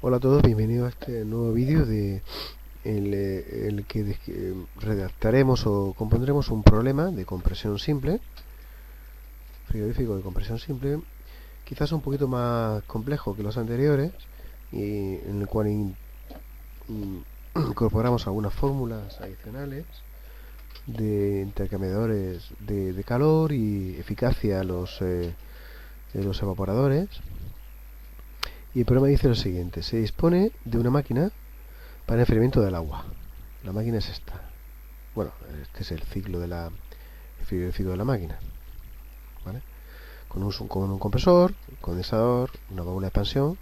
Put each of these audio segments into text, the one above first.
Hola a todos, bienvenidos a este nuevo vídeo el que redactaremos o compondremos un problema de compresión simple, frigorífico de compresión simple, quizás un poquito más complejo que los anteriores, y en el cual incorporamos algunas fórmulas adicionales de intercambiadores de calor y eficacia de los evaporadores. Y el problema dice lo siguiente: se dispone de una máquina para el enfriamiento del agua. La máquina es esta. Bueno, este es el ciclo el frigorífico de la máquina, ¿vale? Con un compresor, condensador, una válvula de expansión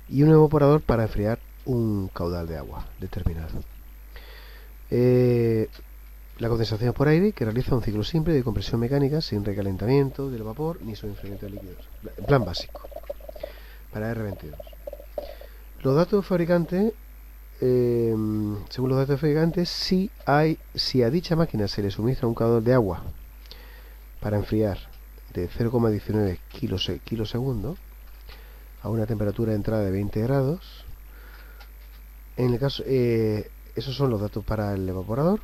y un evaporador para enfriar un caudal de agua determinado. La condensación por aire, que realiza un ciclo simple de compresión mecánica sin recalentamiento del vapor ni su enfriamiento de líquidos. En plan básico, para R22. Los datos del fabricante, según los datos del fabricante, si a dicha máquina se le suministra un caudal de agua para enfriar de 0,19 kilosegundos a una temperatura de entrada de 20 grados. En el caso, esos son los datos para el evaporador.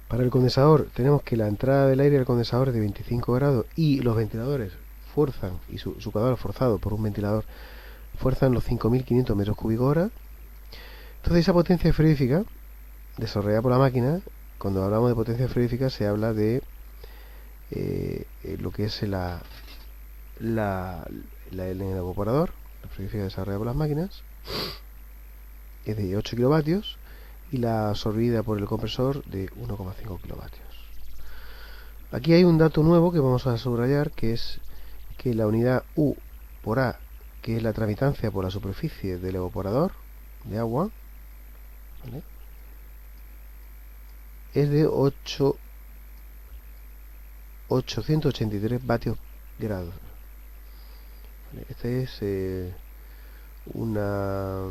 Para el condensador tenemos que la entrada del aire al condensador es de 25 grados y los ventiladores fuerzan, y su caudal forzado por un ventilador fuerzan los 5.500 metros cúbicos hora. Entonces esa potencia frigorífica desarrollada por la máquina, cuando hablamos de potencia frigorífica se habla de lo que es el evaporador, la frigorífica desarrollada por las máquinas, es de 8 kilovatios y la absorbida por el compresor de 1,5 kilovatios. Aquí hay un dato nuevo que vamos a subrayar, que es que la unidad U por A, que es la tramitancia por la superficie del evaporador de agua, ¿vale?, es de 883 vatios grados. ¿Vale? Esta es una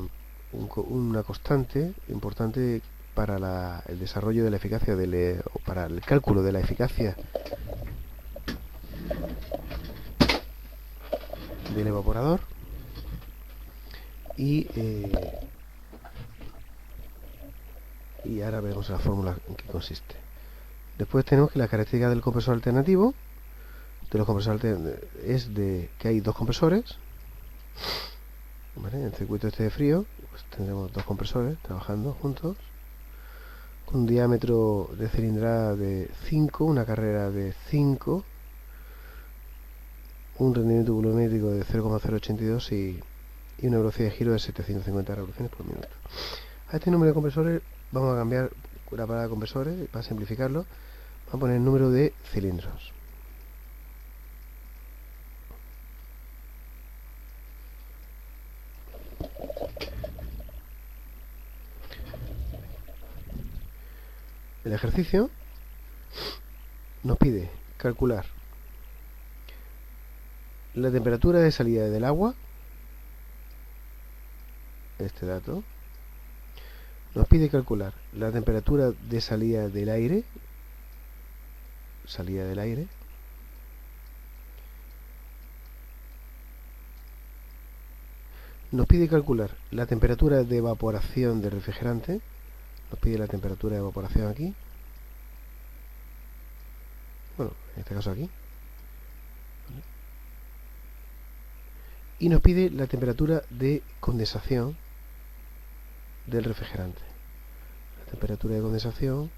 constante importante para el desarrollo de la eficacia o para el cálculo de la eficacia del evaporador. Y ahora veremos la fórmula en qué consiste. Después tenemos que la característica del compresor alternativo es que hay dos compresores, ¿vale? En el circuito este de frío pues tendremos dos compresores trabajando juntos con un diámetro de cilindrada de 5, una carrera de 5, un rendimiento volumétrico de 0,082 y una velocidad de giro de 750 revoluciones por minuto. A este número de compresores vamos a cambiar la palabra compresores para simplificarlo. Vamos a poner el número de cilindros. El ejercicio nos pide calcular la temperatura de salida del agua, este dato. Nos pide calcular la temperatura de salida del aire, nos pide calcular la temperatura de evaporación del refrigerante, nos pide la temperatura de evaporación aquí, bueno, en este caso aquí, y nos pide la temperatura de condensación del refrigerante, la temperatura de condensación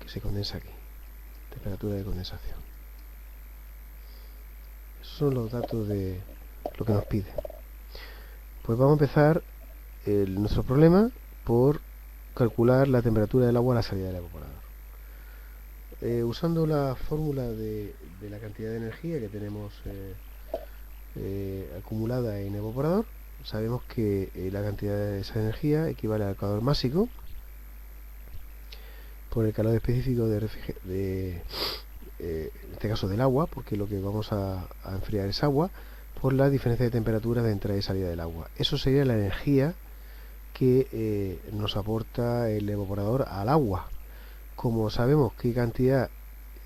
que se condensa aquí, temperatura de condensación. Esos son los datos de lo que nos pide. Pues vamos a empezar nuestro problema por calcular la temperatura del agua a la salida del evaporador. Usando la fórmula de la cantidad de energía que tenemos acumulada en el evaporador, sabemos que la cantidad de esa energía equivale al calor máximo por el calor específico en este caso del agua, porque lo que vamos a enfriar es agua, por la diferencia de temperaturas de entrada y salida del agua. Eso sería la energía que nos aporta el evaporador al agua. Como sabemos qué cantidad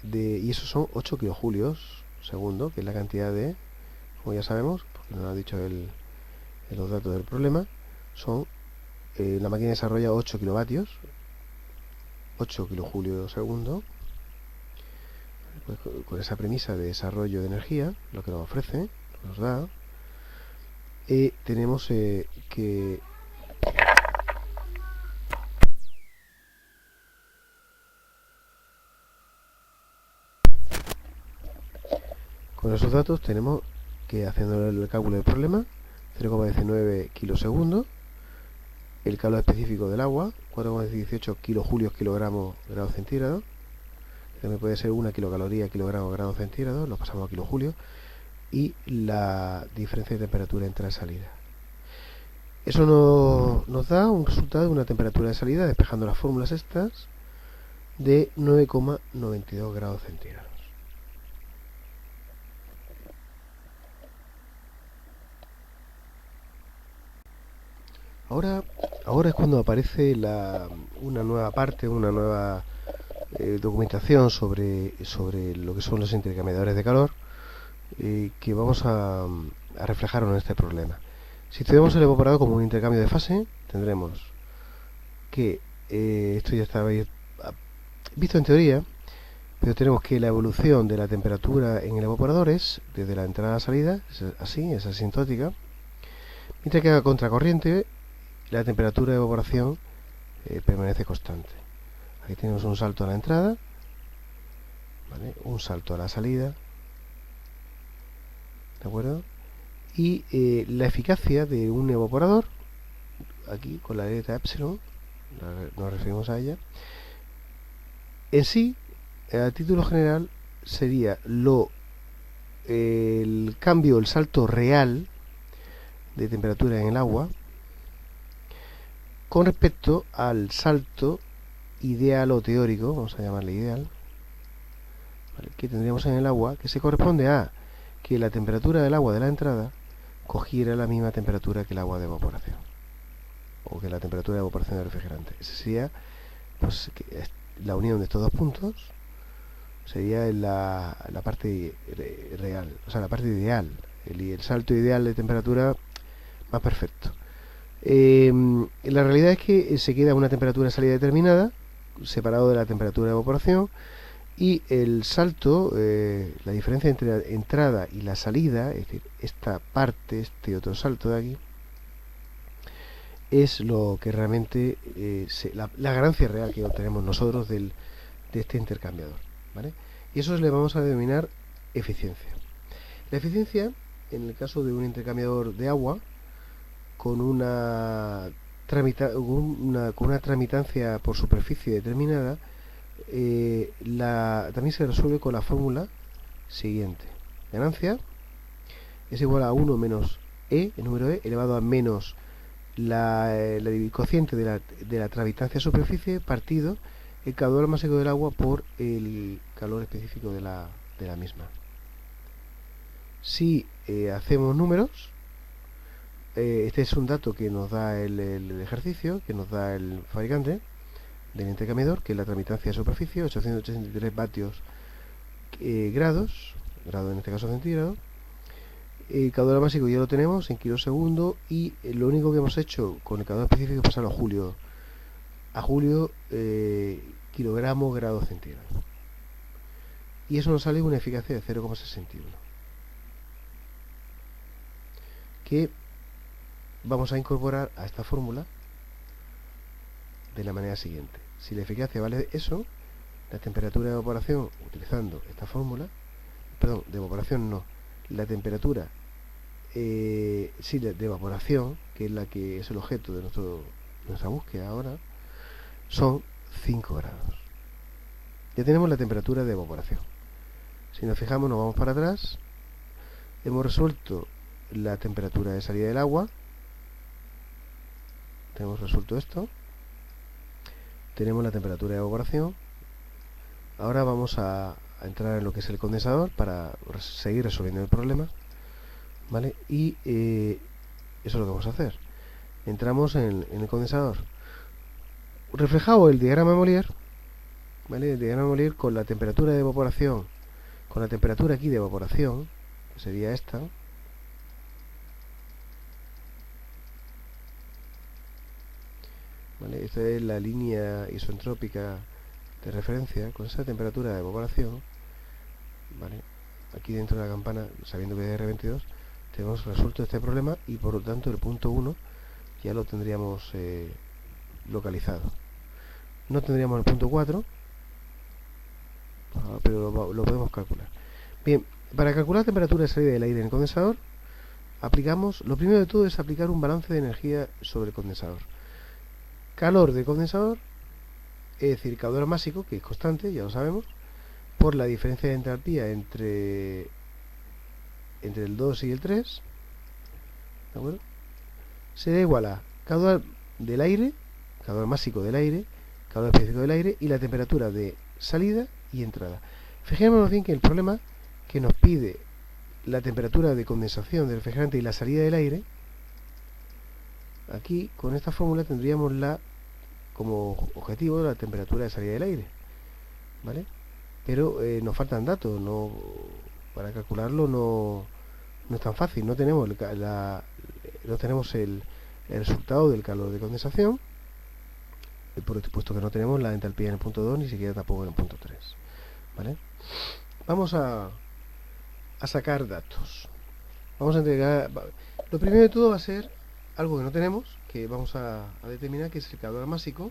y eso son 8 kilojulios segundo, que es la cantidad como ya sabemos, porque nos lo ha dicho los datos del problema son, la máquina desarrolla 8 kilovatios, 8 kilojulios segundo. Pues con esa premisa de desarrollo de energía, lo que nos ofrece, nos da, tenemos que con esos datos tenemos que, haciendo el cálculo del problema, 0,19 kilosegundos, el calor específico del agua, 4,18 kilojulios kilogramos grados centígrados, también puede ser 1 kilocaloría kilogramo grados centígrados, lo pasamos a kilojulios, y la diferencia de temperatura entrada y salida. Eso nos da un resultado de una temperatura de salida, despejando las fórmulas estas, de 9,92 grados centígrados. Ahora es cuando aparece una nueva parte, una nueva documentación sobre lo que son los intercambiadores de calor, que vamos a reflejar en este problema. Si estudiamos el evaporador como un intercambio de fase, tendremos que, esto ya estaba visto en teoría, pero tenemos que la evolución de la temperatura en el evaporador es desde la entrada a la salida, es asintótica, mientras que a contracorriente la temperatura de evaporación permanece constante. Aquí tenemos un salto a la entrada, ¿vale? Un salto a la salida, ¿de acuerdo? Y la eficacia de un evaporador, aquí con la letra epsilon, nos referimos a ella, en sí, a título general, sería el cambio, el salto real de temperatura en el agua con respecto al salto ideal o teórico, vamos a llamarle ideal, ¿vale?, que tendríamos en el agua, que se corresponde a que la temperatura del agua de la entrada cogiera la misma temperatura que el agua de evaporación, o que la temperatura de evaporación del refrigerante. Esa sería, pues, la unión de estos dos puntos, sería la parte real, o sea, la parte ideal, el salto ideal de temperatura más perfecto. La realidad es que se queda una temperatura de salida determinada, separado de la temperatura de evaporación, y el salto, la diferencia entre la entrada y la salida, es decir, esta parte, este otro salto de aquí, es lo que realmente, la ganancia real que obtenemos nosotros de este intercambiador, ¿vale? Y eso le vamos a denominar eficiencia. La eficiencia, en el caso de un intercambiador de agua, con una tramitancia por superficie determinada, también se resuelve con la fórmula siguiente. Ganancia es igual a 1 menos el número elevado a menos el cociente de la tramitancia superficie partido el caudal más seco del agua por el calor específico de la misma. Si hacemos números, este es un dato que nos da el ejercicio, que nos da el fabricante del intercambiador, que es la tramitancia de superficie, 883 vatios grados en este caso centígrado. El caudal básico ya lo tenemos en kilosegundos, y lo único que hemos hecho con el caudal específico es pasarlo a julio kilogramos grados centígrados, y eso nos sale una eficacia de 0,61, que vamos a incorporar a esta fórmula de la manera siguiente. Si la eficacia vale eso, la temperatura de evaporación, utilizando esta fórmula, perdón, de evaporación no, la temperatura de evaporación, que es la que es el objeto de nuestra búsqueda ahora, son 5 grados. Ya tenemos la temperatura de evaporación. Si nos fijamos, nos vamos para atrás, hemos resuelto la temperatura de salida del agua, tenemos resuelto esto, tenemos la temperatura de evaporación. Ahora vamos a entrar en lo que es el condensador para seguir resolviendo el problema, ¿vale? Y eso es lo que vamos a hacer. Entramos en el condensador. Reflejado el diagrama de Molière, ¿vale? El diagrama de Molière con la temperatura de evaporación, con la temperatura aquí de evaporación, que sería esta, ¿vale? Esta es la línea isentrópica de referencia con esa temperatura de evaporación, ¿vale? Aquí dentro de la campana, sabiendo que es R22, tenemos resuelto este problema y por lo tanto el punto 1 ya lo tendríamos localizado. No tendríamos el punto 4, pero lo podemos calcular. Bien, para calcular la temperatura de salida del aire en el condensador, lo primero de todo es aplicar un balance de energía sobre el condensador. Calor del condensador, es decir, caudal másico, que es constante, ya lo sabemos, por la diferencia de entalpía entre el 2 y el 3, ¿de acuerdo? Será igual a caudal del aire, caudal másico del aire, caudal específico del aire y la temperatura de salida y entrada. Fijémonos bien que el problema que nos pide la temperatura de condensación del refrigerante y la salida del aire, aquí con esta fórmula tendríamos como objetivo la temperatura de salida del aire, ¿vale? Pero nos faltan datos, para calcularlo no es tan fácil, no tenemos el resultado del calor de condensación, por supuesto que no tenemos la entalpía en el punto 2 ni siquiera tampoco en el punto 3, ¿vale? Vamos a sacar datos. Vamos a entregar. Lo primero de todo va a ser algo que no tenemos, que vamos a determinar, que es el caudal másico.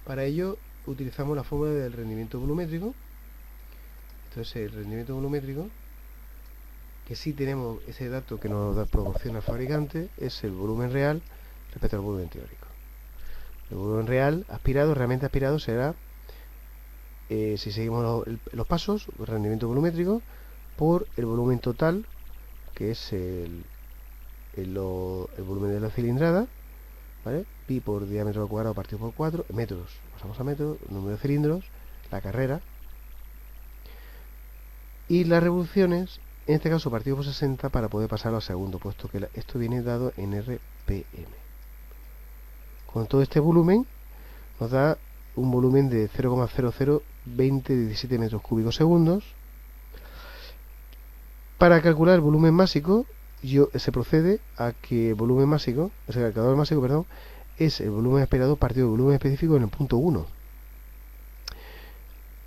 Para ello utilizamos la fórmula del rendimiento volumétrico. Entonces el rendimiento volumétrico, que sí tenemos ese dato que nos proporciona el fabricante, es el volumen real respecto al volumen teórico. El volumen real realmente aspirado será, si seguimos los pasos, el rendimiento volumétrico por el volumen total, que es el volumen de la cilindrada, ¿vale? Pi por diámetro al cuadrado partido por 4, metros, pasamos a metros, número de cilindros, la carrera, y las revoluciones, en este caso partido por 60, para poder pasarlo al segundo, puesto que esto viene dado en RPM. Con todo este volumen nos da un volumen de 0,002017 metros cúbicos segundos. Para calcular el volumen másico, se procede a que el volumen másico, o sea, el caudal másico, perdón, es el volumen esperado partido del volumen específico en el punto 1.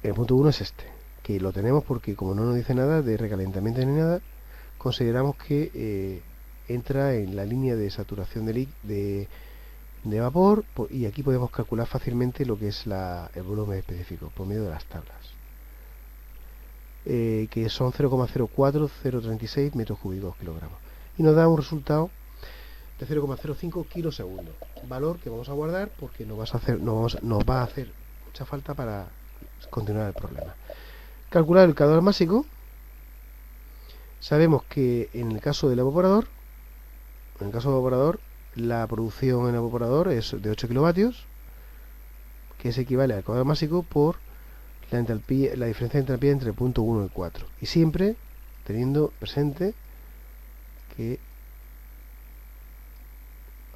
El punto 1 es este, que lo tenemos porque como no nos dice nada de recalentamiento ni nada, consideramos que entra en la línea de saturación de vapor, y aquí podemos calcular fácilmente lo que es el volumen específico por medio de las tablas. Que son 0,04036 metros cúbicos kilogramos, y nos da un resultado de 0,05 kilosegundos, valor que vamos a guardar porque nos va a hacer mucha falta para continuar el problema. Calcular el caudal másico. Sabemos que en el caso del evaporador, la producción en el evaporador es de 8 kilovatios, que es equivale al caudal másico por la diferencia de entalpía entre el punto 1 y 4, y siempre teniendo presente que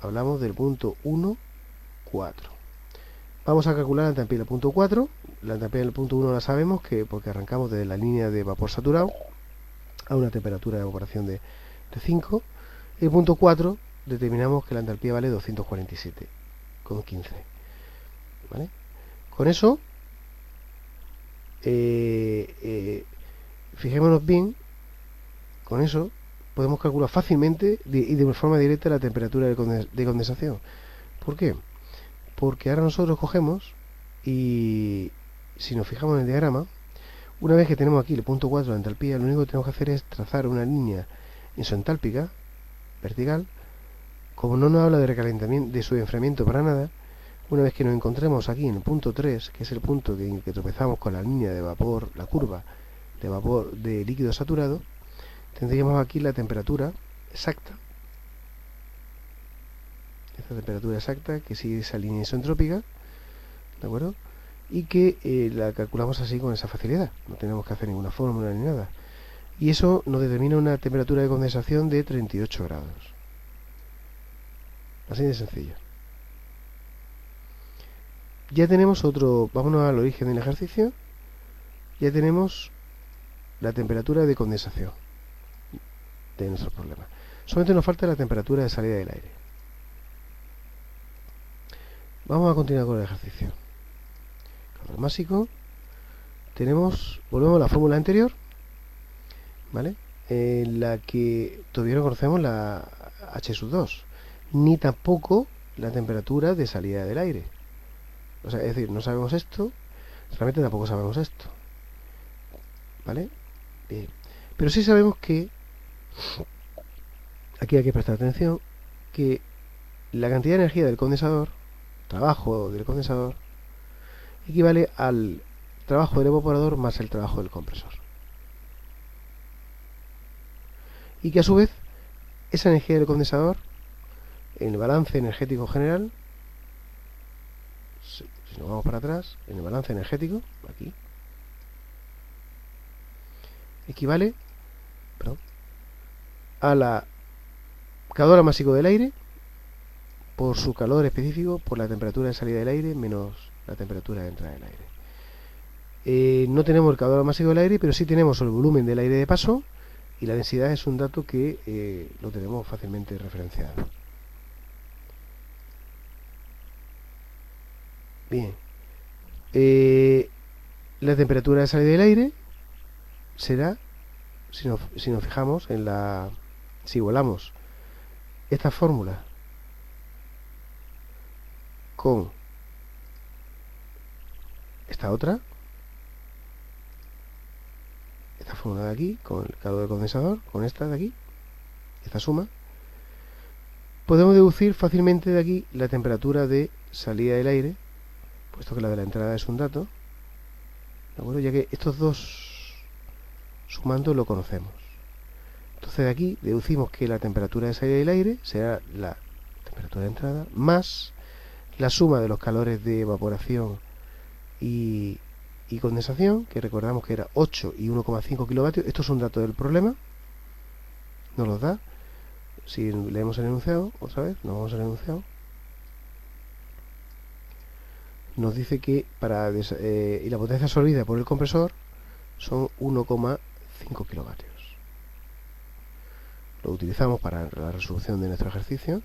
hablamos del punto 1, 4. Vamos a calcular la entalpía del punto 4. La entalpía del punto 1 la sabemos porque arrancamos desde la línea de vapor saturado a una temperatura de evaporación de 5. El punto 4 determinamos que la entalpía vale 247,15, ¿vale? Con eso fijémonos bien, con eso podemos calcular fácilmente y de forma directa la temperatura de condensación. ¿Por qué? Porque ahora nosotros cogemos y, si nos fijamos en el diagrama, una vez que tenemos aquí el punto 4 de entalpía, lo único que tenemos que hacer es trazar una línea isentálpica vertical. Como no nos habla de recalentamiento, de su enfriamiento para nada, una vez que nos encontremos aquí en el punto 3, que es el punto en que tropezamos con la línea de vapor, la curva de vapor de líquido saturado, tendríamos aquí la temperatura exacta, esta temperatura exacta que sigue esa línea isentrópica, ¿de acuerdo? Y que la calculamos así con esa facilidad, no tenemos que hacer ninguna fórmula ni nada, y eso nos determina una temperatura de condensación de 38 grados, así de sencillo. Ya tenemos vámonos al origen del ejercicio. Ya tenemos la temperatura de condensación de nuestro problema. Solamente nos falta la temperatura de salida del aire. Vamos a continuar con el ejercicio. Calor másico. Volvemos a la fórmula anterior, ¿vale? En la que todavía no conocemos la H2, ni tampoco la temperatura de salida del aire. O sea, es decir, no sabemos esto, realmente tampoco sabemos esto, ¿vale? Bien. Pero sí sabemos que, aquí hay que prestar atención, que la cantidad de energía del condensador, trabajo del condensador, equivale al trabajo del evaporador más el trabajo del compresor. Y que a su vez, esa energía del condensador, en el balance energético general, si nos vamos para atrás, en el balance energético, aquí, equivale a la calor másico del aire por su calor específico por la temperatura de salida del aire menos la temperatura de entrada del aire. No tenemos el calor másico del aire, pero sí tenemos el volumen del aire de paso, y la densidad es un dato que lo tenemos fácilmente referenciado. Bien. La temperatura de salida del aire será, si nos fijamos en la... Si igualamos esta fórmula con esta otra, esta fórmula de aquí, con el calor del condensador, con esta de aquí, esta suma, podemos deducir fácilmente de aquí la temperatura de salida del aire, puesto que la de la entrada es un dato, ¿de acuerdo? Ya que estos dos sumando lo conocemos. Entonces de aquí deducimos que la temperatura de salida del aire será la temperatura de entrada más la suma de los calores de evaporación y condensación, que recordamos que era 8 y 1,5 kilovatios. Esto es un dato del problema, nos los da. Si leemos el enunciado, otra vez, nos vamos al enunciado, nos dice que y la potencia absorbida por el compresor son 1,5 kilovatios. Lo utilizamos para la resolución de nuestro ejercicio,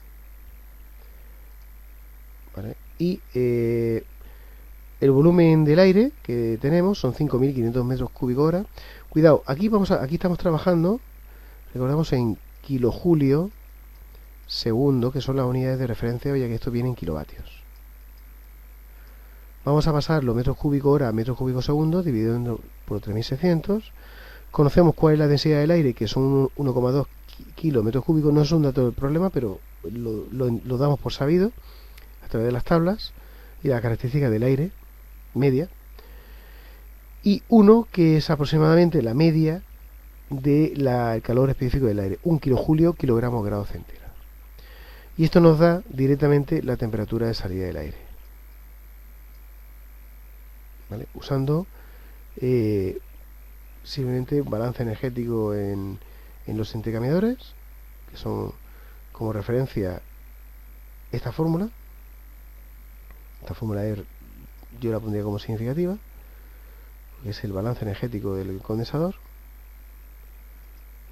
¿vale? Y el volumen del aire que tenemos son 5.500 metros cúbicos hora. Cuidado, aquí estamos trabajando, recordamos, en kilojulio segundo, que son las unidades de referencia, ya que esto viene en kilovatios. Vamos a pasar los metros cúbicos hora a metros cúbicos segundo, dividiendo por 3.600. Conocemos cuál es la densidad del aire, que son 1,2 kilómetros cúbicos. No es un dato del problema, pero lo damos por sabido a través de las tablas, y la característica del aire media, y 1, que es aproximadamente la media del calor específico del aire, 1 kilojulio kilogramos grado centígrado. Y esto nos da directamente la temperatura de salida del aire, ¿vale? Usando simplemente balance energético en los intercambiadores, que son como referencia esta fórmula. Esta fórmula yo la pondría como significativa, que es el balance energético del condensador,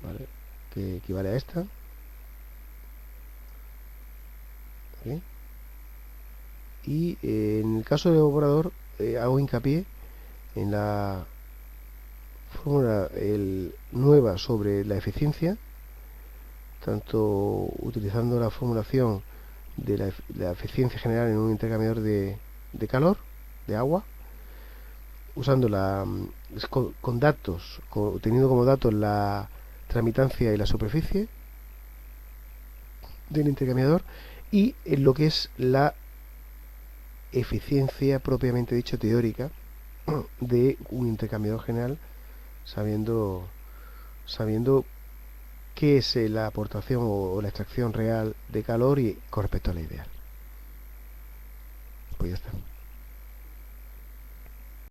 ¿vale? Que equivale a esta. ¿Okay? Y en el caso del evaporador hago hincapié en la fórmula nueva sobre la eficiencia, tanto utilizando la formulación de la eficiencia general en un intercambiador de calor, de agua, usando con datos, teniendo como datos la tramitancia y la superficie del intercambiador, y en lo que es la eficiencia propiamente dicho teórica de un intercambiador general, sabiendo qué es la aportación o la extracción real de calor y con respecto a la ideal. Pues ya está.